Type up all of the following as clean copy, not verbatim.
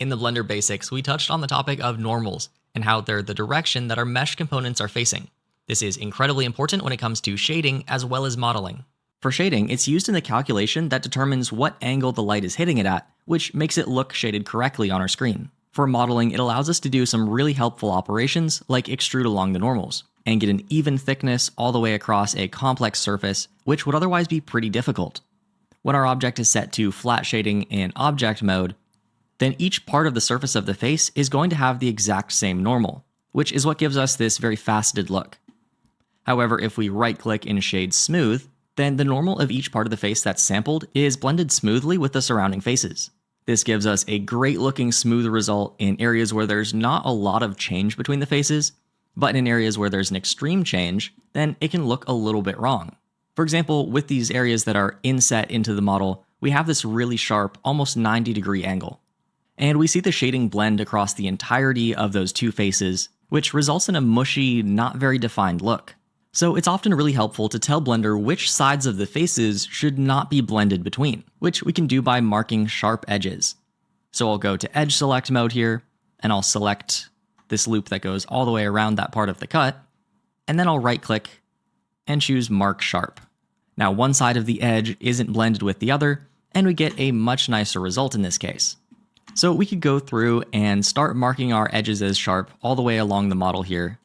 In the Blender Basics, we touched on the topic of normals and how they're the direction that our mesh components are facing. This is incredibly important when it comes to shading as well as modeling. For shading, it's used in the calculation that determines what angle the light is hitting it at, which makes it look shaded correctly on our screen. For modeling, it allows us to do some really helpful operations like extrude along the normals, and get an even thickness all the way across a complex surface, which would otherwise be pretty difficult. When our object is set to flat shading in object mode, then each part of the surface of the face is going to have the exact same normal, which is what gives us this very faceted look. However, if we right-click in Shade Smooth, then the normal of each part of the face that's sampled is blended smoothly with the surrounding faces. This gives us a great-looking smooth result in areas where there's not a lot of change between the faces, but in areas where there's an extreme change, then it can look a little bit wrong. For example, with these areas that are inset into the model, we have this really sharp, almost 90-degree angle. And we see the shading blend across the entirety of those two faces, which results in a mushy, not very defined look. So it's often really helpful to tell Blender which sides of the faces should not be blended between, which we can do by marking sharp edges. So I'll go to Edge Select mode here, and I'll select this loop that goes all the way around that part of the cut, and then I'll right-click and choose Mark Sharp. Now one side of the edge isn't blended with the other, and we get a much nicer result in this case. So we could go through and start marking our edges as sharp all the way along the model here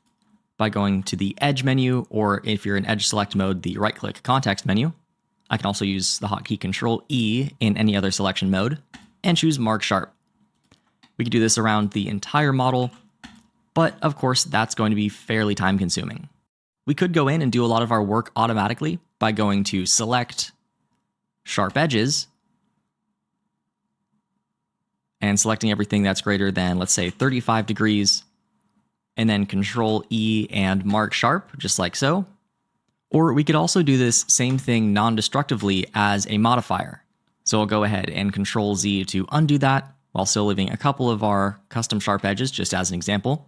by going to the Edge menu, or if you're in Edge Select mode, the right-click Context menu. I can also use the hotkey Control-E in any other selection mode, and choose Mark Sharp. We could do this around the entire model, but of course that's going to be fairly time-consuming. We could go in and do a lot of our work automatically by going to Select, Sharp Edges, and selecting everything that's greater than, let's say, 35 degrees, and then Control-E and Mark Sharp, just like so. Or we could also do this same thing non-destructively as a modifier. So I'll go ahead and Control-Z to undo that, while still leaving a couple of our custom sharp edges, just as an example.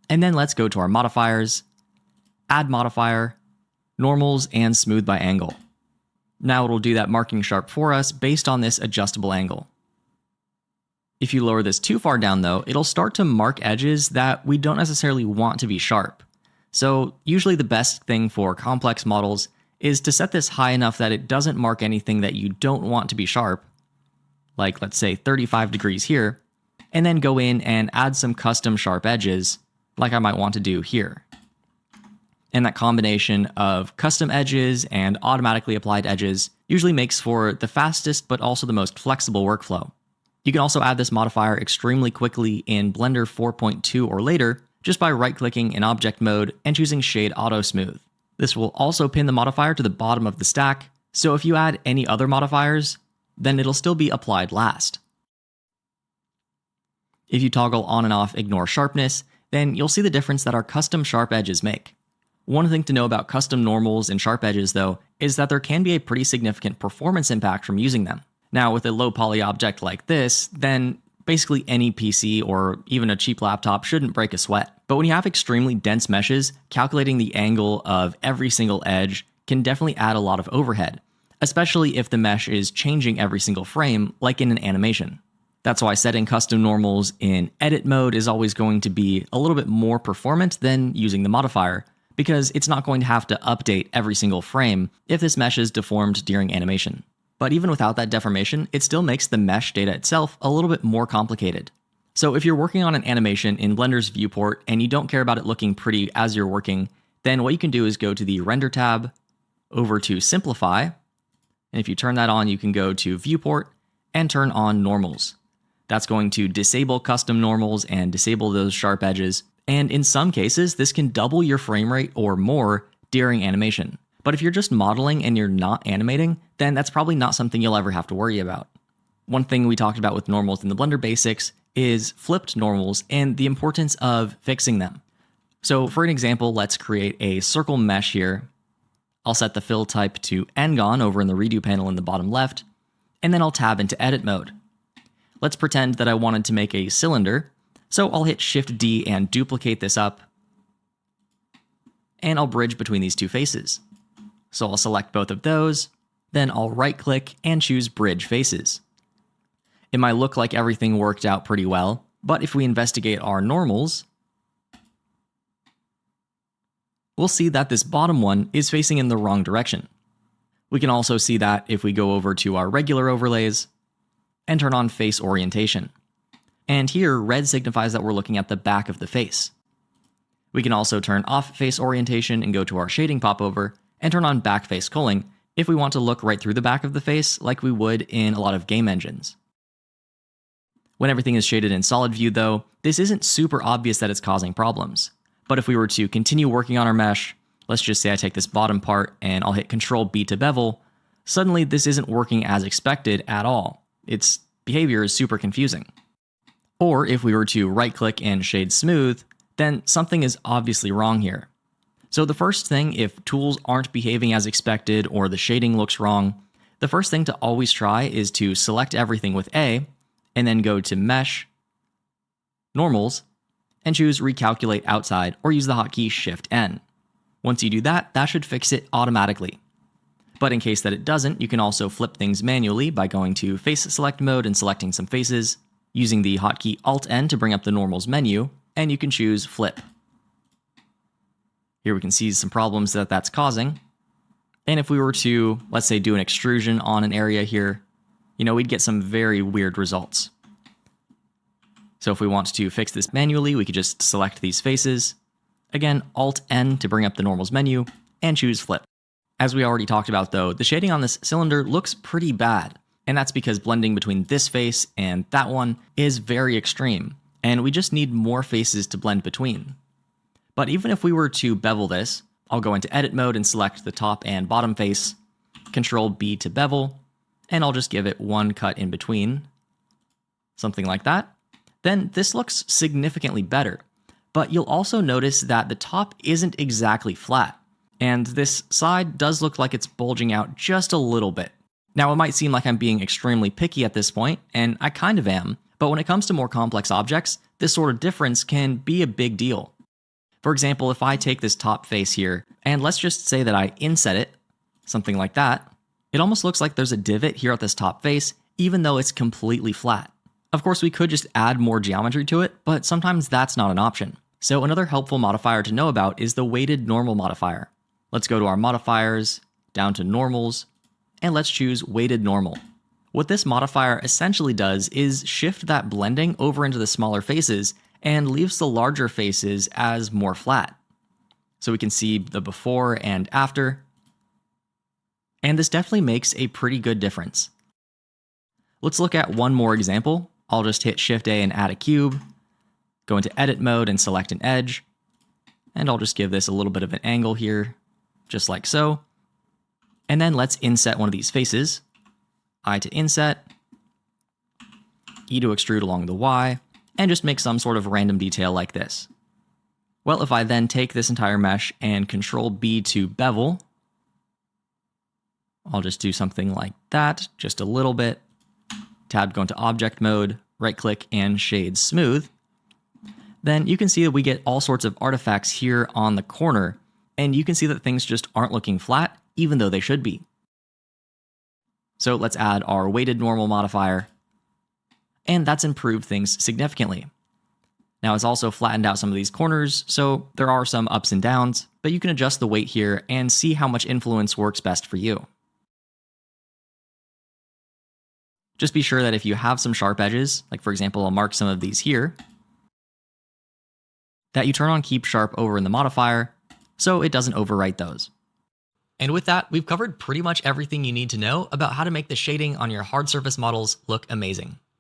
And then let's go to our modifiers, Add Modifier, Normals, and Smooth by Angle. Now it'll do that marking sharp for us based on this adjustable angle. If you lower this too far down though, it'll start to mark edges that we don't necessarily want to be sharp. So usually the best thing for complex models is to set this high enough that it doesn't mark anything that you don't want to be sharp, like let's say 35 degrees here, and then go in and add some custom sharp edges, like I might want to do here. And that combination of custom edges and automatically applied edges usually makes for the fastest but also the most flexible workflow. You can also add this modifier extremely quickly in Blender 4.2 or later just by right-clicking in Object Mode and choosing Shade Auto Smooth. This will also pin the modifier to the bottom of the stack, so if you add any other modifiers, then it'll still be applied last. If you toggle on and off Ignore Sharpness, then you'll see the difference that our custom sharp edges make. One thing to know about custom normals and sharp edges, though, is that there can be a pretty significant performance impact from using them. Now, with a low poly object like this, then basically any PC or even a cheap laptop shouldn't break a sweat. But when you have extremely dense meshes, calculating the angle of every single edge can definitely add a lot of overhead, especially if the mesh is changing every single frame, like in an animation. That's why setting custom normals in edit mode is always going to be a little bit more performant than using the modifier, because it's not going to have to update every single frame if this mesh is deformed during animation. But even without that deformation, it still makes the mesh data itself a little bit more complicated. So if you're working on an animation in Blender's viewport and you don't care about it looking pretty as you're working, then what you can do is go to the Render tab, over to Simplify, and if you turn that on, you can go to Viewport and turn on Normals. That's going to disable custom normals and disable those sharp edges, and in some cases, this can double your frame rate or more during animation. But if you're just modeling and you're not animating, then that's probably not something you'll ever have to worry about. One thing we talked about with normals in the Blender Basics is flipped normals and the importance of fixing them. So for an example, let's create a circle mesh here. I'll set the fill type to N-Gon over in the redo panel in the bottom left, and then I'll tab into edit mode. Let's pretend that I wanted to make a cylinder, so I'll hit Shift D and duplicate this up, and I'll bridge between these two faces. So I'll select both of those, then I'll right-click and choose Bridge Faces. It might look like everything worked out pretty well, but if we investigate our normals, we'll see that this bottom one is facing in the wrong direction. We can also see that if we go over to our regular overlays and turn on face orientation. And here, red signifies that we're looking at the back of the face. We can also turn off face orientation and go to our shading popover and turn on back face culling if we want to look right through the back of the face like we would in a lot of game engines. When everything is shaded in solid view though, this isn't super obvious that it's causing problems. But if we were to continue working on our mesh, let's just say I take this bottom part and I'll hit Ctrl B to bevel, suddenly this isn't working as expected at all. Its behavior is super confusing. Or if we were to right click and shade smooth, then something is obviously wrong here. So the first thing, if tools aren't behaving as expected or the shading looks wrong, the first thing to always try is to select everything with A, and then go to Mesh, Normals, and choose Recalculate Outside or use the hotkey Shift-N. Once you do that, that should fix it automatically. But in case that it doesn't, you can also flip things manually by going to Face Select Mode and selecting some faces, using the hotkey Alt-N to bring up the Normals menu, and you can choose Flip. Here we can see some problems that that's causing. And if we were to, let's say, do an extrusion on an area here, we'd get some very weird results. So if we want to fix this manually, we could just select these faces. Again, Alt-N to bring up the Normals menu, and choose Flip. As we already talked about though, the shading on this cylinder looks pretty bad. And that's because blending between this face and that one is very extreme. And we just need more faces to blend between. But even if we were to bevel this, I'll go into edit mode and select the top and bottom face, Ctrl B to bevel, and I'll just give it one cut in between, something like that. Then this looks significantly better. But you'll also notice that the top isn't exactly flat, and this side does look like it's bulging out just a little bit. Now it might seem like I'm being extremely picky at this point, and I kind of am, but when it comes to more complex objects, this sort of difference can be a big deal. For example, if I take this top face here, and let's just say that I inset it, something like that, it almost looks like there's a divot here at this top face, even though it's completely flat. Of course, we could just add more geometry to it, but sometimes that's not an option. So another helpful modifier to know about is the weighted normal modifier. Let's go to our modifiers, down to normals, and let's choose weighted normal. What this modifier essentially does is shift that blending over into the smaller faces and leaves the larger faces as more flat. So we can see the before and after. And this definitely makes a pretty good difference. Let's look at one more example. I'll just hit Shift-A and add a cube, go into edit mode and select an edge, and I'll just give this a little bit of an angle here, just like so. And then let's inset one of these faces. I to inset, E to extrude along the Y, and just make some sort of random detail like this. Well, if I then take this entire mesh and Ctrl B to bevel, I'll just do something like that, just a little bit. Tab, go into object mode, right click and shade smooth. Then you can see that we get all sorts of artifacts here on the corner, and you can see that things just aren't looking flat, even though they should be. So let's add our weighted normal modifier, and that's improved things significantly. Now it's also flattened out some of these corners, so there are some ups and downs, but you can adjust the weight here and see how much influence works best for you. Just be sure that if you have some sharp edges, like for example, I'll mark some of these here, that you turn on Keep Sharp over in the modifier, so it doesn't overwrite those. And with that, we've covered pretty much everything you need to know about how to make the shading on your hard surface models look amazing.